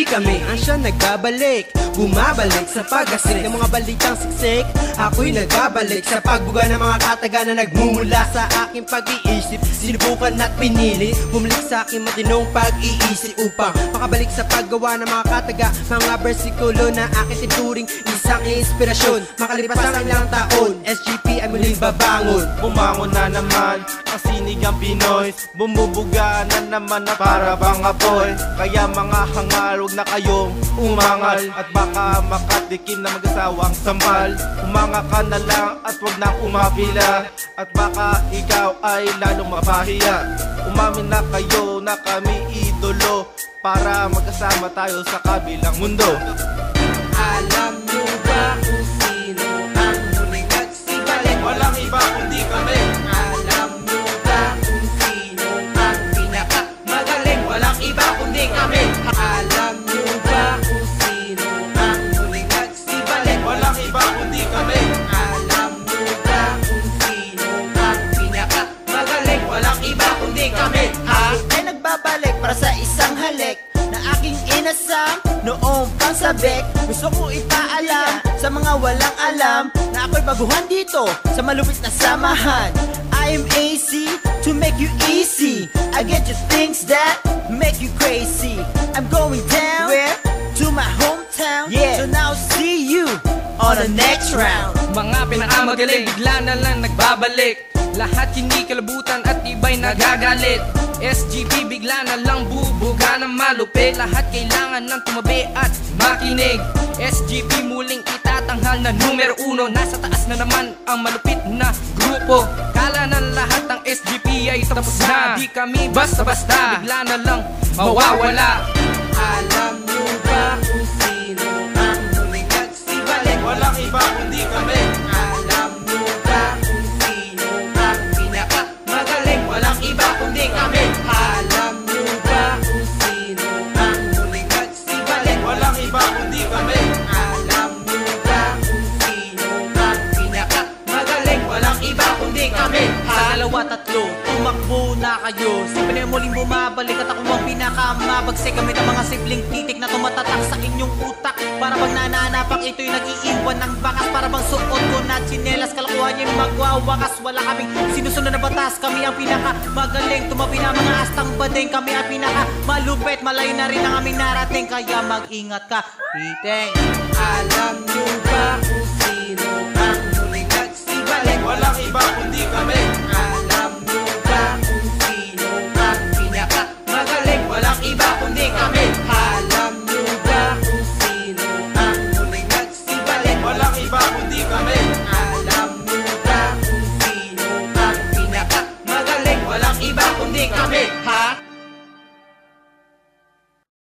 kami ang siya nagbabalik, bumabalik sa pag-asik ng mga balitang siksik. Ako'y nagbabalik sa pagbuga ng mga kataga na nagmumula sa aking pag-iisip. Sinubukan at pinili, bumalik sa aking matinong pag-iisip upang makabalik sa paggawa ng mga kataga, mga bersikulo na aking tinuring isang inspirasyon. Makalipas ang ilang taon, SGP ay muling babangon. Bumangon na naman ang sinigang Pinoy, bumubuga na naman na para bang apoy. Kaya mga hangal, huwag na kayong umangal, at baka makatikim na mag-asawang sambal. Umanga ka na lang at huwag nang umapila, at baka ikaw ay lalong mapahiya. Umamin na kayo na kami idolo, para magkasama tayo sa kabilang mundo. Alam nyo ba kung sino ang muling nagsibalik? Walang iba kundi kami. Alam nyo ba kung sino ang pinakamagaling? Walang iba kundi kami. Alam nyo ba kung sino ang muling nagsibalik? Walang iba kundi kami. Alam nyo ba kung sino ang pinakamagaling? Walang iba kundi kami. Ay nagbabalik para sa isang halik na aking inasam noong pang sabik. Gusto ko ipaalam sa mga walang alam na ako'y baguhan dito sa malupit na samahan. I am AC to make you easy. I get you things that make you crazy. I'm going down where? To my hometown. Yeah. So now see you on the next round. Mga pinakamagaling bigla na lang nagbabalik, lahat kinikilabutan at iba'y nagagalit. SGP bigla na lang bubuga ng malupit, lahat kailangan ng tumabi at makinig. SGP muling itatanghal na numero 1, nasa taas na naman ang malupit na grupo. Kala ng lahat ng SGP ay tapos na, di kami basta-basta, bigla na lang mawawala. Alam nyo ba kung sino ang muling nagsibalik? Walang iba kundi kami. Alam nyo ba kung sino ang pinakamagaling? Walang iba kundi kami. Alam nyo ba kung sino ang muling nagsibalik? Walang iba kundi kami. Alam nyo ba kung sino ang pinakamagaling? Walang iba kundi kami. Dalawa, tatlo, tumakbo na kayo. Siyempre muling bumabalik at ako ang pinakamabagsik. Kami ng mga simpleng titik na tumatatak sa inyong utak. Para bang nananapak, ito'y nag-iiwan ng bakas. Para bang suot ko na tsinelas, kalokohan niya'y magwawakas. Wala kaming sinusunod na batas, kami ang pinakamagaling. Tumabi na mga astang bading, kami ang pinakamalupit. Malayo na rin ang aming narating, kaya mag-ingat ka, Piteng. Alam